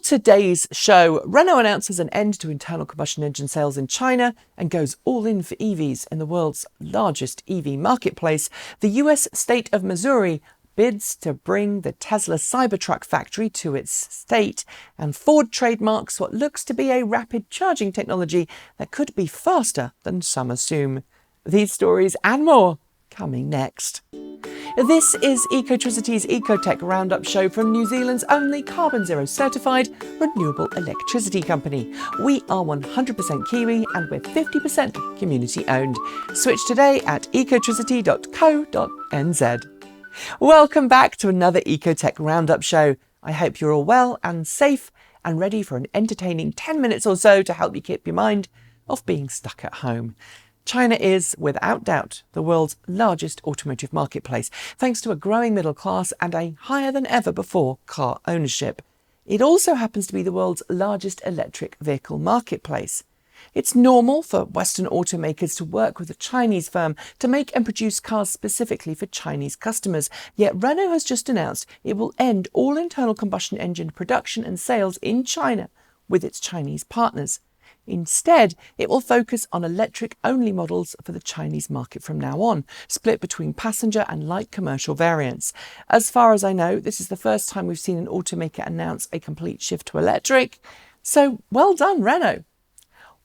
today's show, Renault announces an end to internal combustion engine sales in China and goes all in for EVs in the world's largest EV marketplace. The US state of Missouri bids to bring the Tesla Cybertruck factory to its state, and Ford trademarks what looks to be a rapid charging technology that could be faster than some assume. These stories and more coming next. This is Ecotricity's ecoTEC Roundup show from New Zealand's only carboNZero certified renewable electricity company. We are 100% Kiwi and we're 50% community owned. Switch today at ecotricity.co.nz. Welcome back to another ecoTEC Roundup show. I hope you're all well and safe and ready for an entertaining 10 minutes or so to help you keep your mind off being stuck at home. China is, without doubt, the world's largest automotive marketplace, thanks to a growing middle class and a higher than ever before car ownership. It also happens to be the world's largest electric vehicle marketplace. It's normal for Western automakers to work with a Chinese firm to make and produce cars specifically for Chinese customers, yet Renault has just announced it will end all internal combustion engine production and sales in China with its Chinese partners. Instead, it will focus on electric-only models for the Chinese market from now on, split between passenger and light commercial variants. As far as I know, this is the first time we've seen an automaker announce a complete shift to electric, so well done, Renault.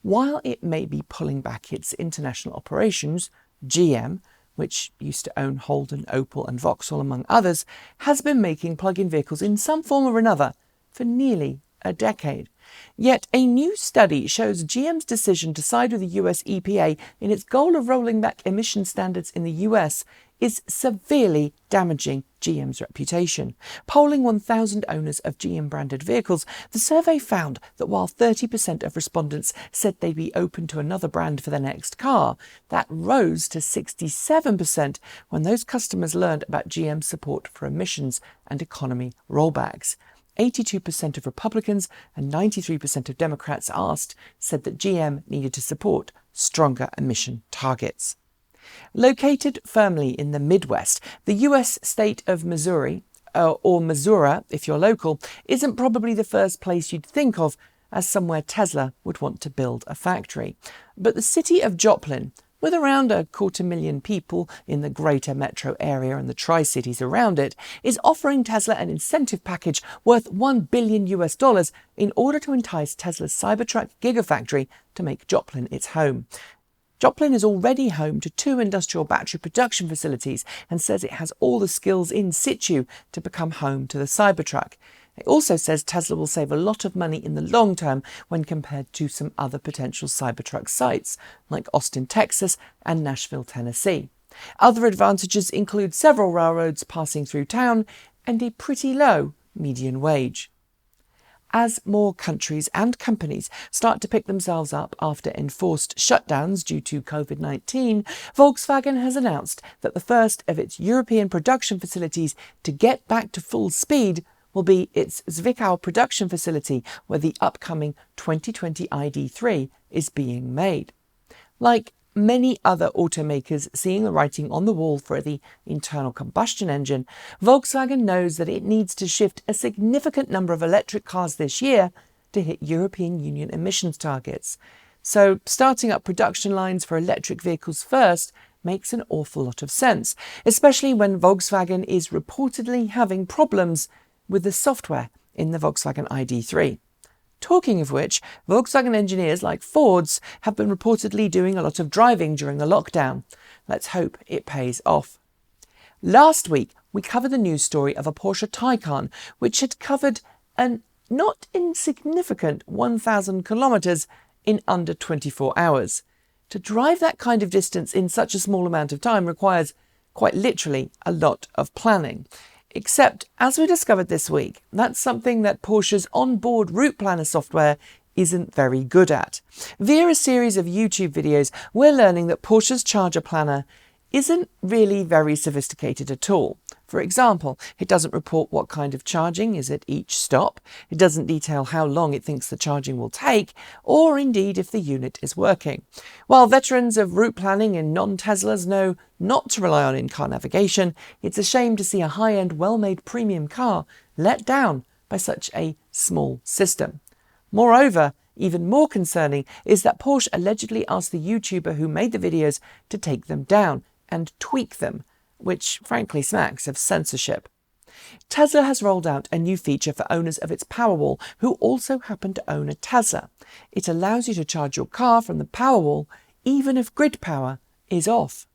While it may be pulling back its international operations, GM, which used to own Holden, Opel and Vauxhall among others, has been making plug-in vehicles in some form or another for nearly a decade. Yet a new study shows GM's decision to side with the US EPA in its goal of rolling back emission standards in the US is severely damaging GM's reputation. Polling 1,000 owners of GM-branded vehicles, the survey found that while 30% of respondents said they'd be open to another brand for their next car, that rose to 67% when those customers learned about GM's support for emissions and economy rollbacks. 82% of Republicans and 93% of Democrats asked said that GM needed to support stronger emission targets. Located firmly in the Midwest, the US state of Missouri, or Missouri if you're local, isn't probably the first place you'd think of as somewhere Tesla would want to build a factory. But the city of Joplin, with around 250,000 people in the greater metro area and the Tri-Cities around it, is offering Tesla an incentive package worth $1 billion in order to entice Tesla's Cybertruck Gigafactory to make Joplin its home. Joplin is already home to 2 industrial battery production facilities and says it has all the skills in situ to become home to the Cybertruck. It also says Tesla will save a lot of money in the long term when compared to some other potential Cybertruck sites, like Austin, Texas and Nashville, Tennessee. Other advantages include several railroads passing through town and a pretty low median wage. As more countries and companies start to pick themselves up after enforced shutdowns due to COVID-19, Volkswagen has announced that the first of its European production facilities to get back to full speed will be its Zwickau production facility, where the upcoming 2020 ID.3 is being made. Like many other automakers seeing the writing on the wall for the internal combustion engine, Volkswagen knows that it needs to shift a significant number of electric cars this year to hit European Union emissions targets. So starting up production lines for electric vehicles first makes an awful lot of sense, especially when Volkswagen is reportedly having problems with the software in the Volkswagen ID.3. Talking of which, Volkswagen engineers like Ford's have been reportedly doing a lot of driving during the lockdown. Let's hope it pays off. Last week, we covered the news story of a Porsche Taycan, which had covered an not insignificant 1,000 kilometres in under 24 hours. To drive that kind of distance in such a small amount of time requires, quite literally, a lot of planning. Except, as we discovered this week, that's something that Porsche's onboard route planner software isn't very good at. Via a series of YouTube videos, we're learning that Porsche's charger planner isn't really very sophisticated at all. For example, it doesn't report what kind of charging is at each stop, it doesn't detail how long it thinks the charging will take, or indeed if the unit is working. While veterans of route planning in non-Teslas know not to rely on in-car navigation, it's a shame to see a high-end, well-made premium car let down by such a small system. Moreover, even more concerning is that Porsche allegedly asked the YouTuber who made the videos to take them down and tweak them, which frankly smacks of censorship. Tesla has rolled out a new feature for owners of its Powerwall who also happen to own a Tesla. It allows you to charge your car from the Powerwall even if grid power is off.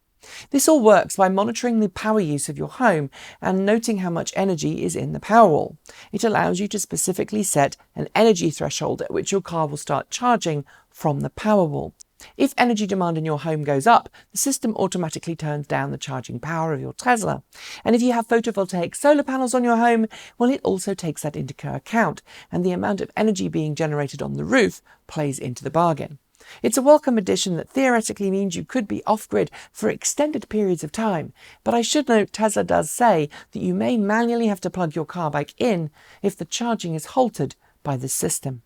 This all works by monitoring the power use of your home and noting how much energy is in the Powerwall. It allows you to specifically set an energy threshold at which your car will start charging from the Powerwall. If energy demand in your home goes up, the system automatically turns down the charging power of your Tesla. And if you have photovoltaic solar panels on your home, well, it also takes that into account, and the amount of energy being generated on the roof plays into the bargain. It's a welcome addition that theoretically means you could be off-grid for extended periods of time, but I should note Tesla does say that you may manually have to plug your car back in if the charging is halted by the system.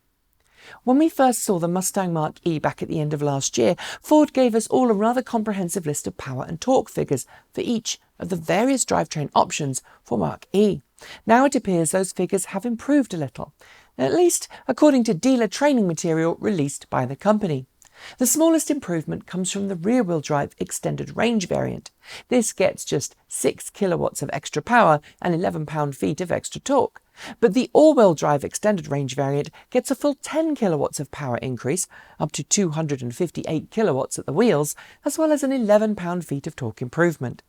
When we first saw the Mustang Mach-E back at the end of last year, Ford gave us all a rather comprehensive list of power and torque figures for each of the various drivetrain options for Mach-E. Now it appears those figures have improved a little, at least according to dealer training material released by the company. The smallest improvement comes from the rear-wheel drive extended range variant. This gets just 6 kilowatts of extra power and 11 pound-feet of extra torque. But the all-wheel drive extended range variant gets a full 10 kilowatts of power increase, up to 258 kilowatts at the wheels, as well as an 11 pound-feet of torque improvement.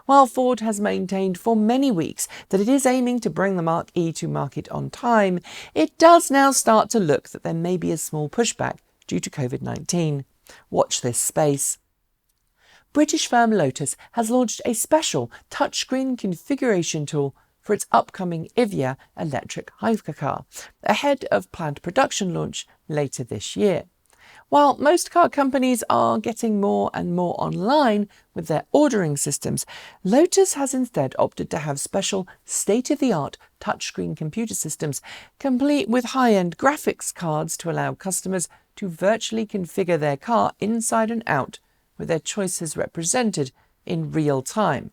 While Ford has maintained for many weeks that it is aiming to bring the Mach-E to market on time, it does now start to look that there may be a small pushback due to COVID-19. Watch this space. British firm Lotus has launched a special touchscreen configuration tool for its upcoming Evjia electric hypercar, ahead of planned production launch later this year. While most car companies are getting more and more online with their ordering systems, Lotus has instead opted to have special state-of-the-art touchscreen computer systems, complete with high-end graphics cards to allow customers to virtually configure their car inside and out, with their choices represented in real time.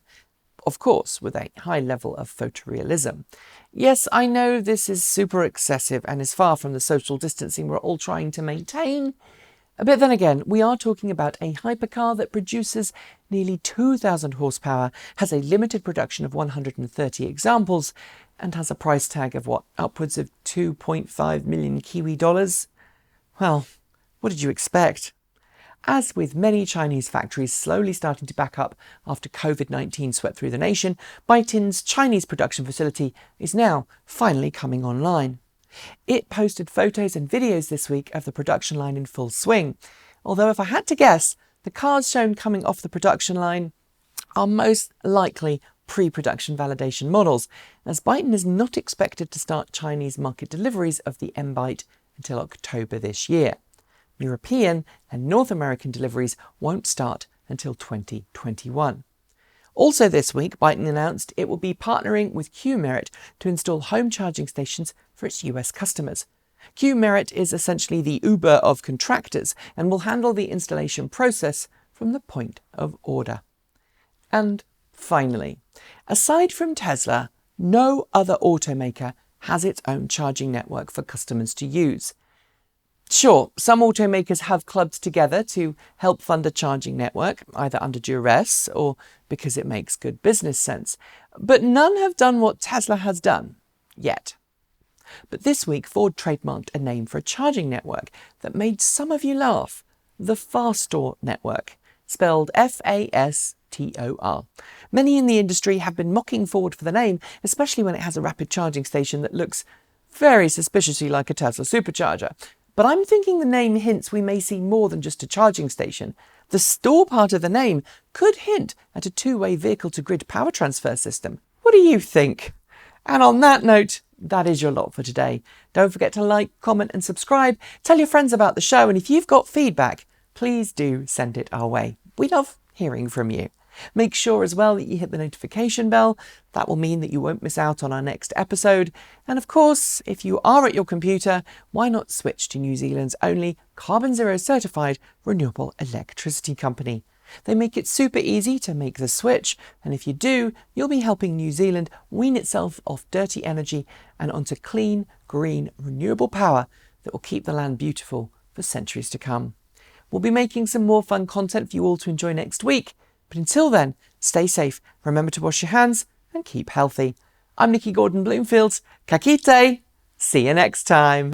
Of course, with a high level of photorealism. Yes, I know this is super excessive and is far from the social distancing we're all trying to maintain. But then again, we are talking about a hypercar that produces nearly 2,000 horsepower, has a limited production of 130 examples, and has a price tag of upwards of 2.5 million Kiwi dollars? Well, what did you expect? As with many Chinese factories slowly starting to back up after COVID-19 swept through the nation, Byton's Chinese production facility is now finally coming online. It posted photos and videos this week of the production line in full swing, although if I had to guess, the cars shown coming off the production line are most likely pre-production validation models, as Byton is not expected to start Chinese market deliveries of the M-Byte until October this year. European and North American deliveries won't start until 2021. Also this week, Byton announced it will be partnering with Q-Merit to install home charging stations for its US customers. Q-Merit is essentially the Uber of contractors and will handle the installation process from the point of order. And finally, aside from Tesla, no other automaker has its own charging network for customers to use. Sure, some automakers have clubbed together to help fund a charging network, either under duress or because it makes good business sense, but none have done what Tesla has done, yet. But this week, Ford trademarked a name for a charging network that made some of you laugh, the Fastor network, spelled F-A-S-T-O-R. Many in the industry have been mocking Ford for the name, especially when it has a rapid charging station that looks very suspiciously like a Tesla supercharger. But I'm thinking the name hints we may see more than just a charging station. The store part of the name could hint at a two-way vehicle-to-grid power transfer system. What do you think? And on that note, that is your lot for today. Don't forget to like, comment and subscribe. Tell your friends about the show, and if you've got feedback, please do send it our way. We love hearing from you. Make sure as well that you hit the notification bell. That will mean that you won't miss out on our next episode. And of course, if you are at your computer, why not switch to New Zealand's only carboNZero certified renewable electricity company? They make it super easy to make the switch, and if you do, you'll be helping New Zealand wean itself off dirty energy and onto clean, green, renewable power that will keep the land beautiful for centuries to come. We'll be making some more fun content for you all to enjoy next week, but until then, stay safe, remember to wash your hands, and keep healthy. I'm Nikki Gordon-Bloomfield. Ka kite! See you next time.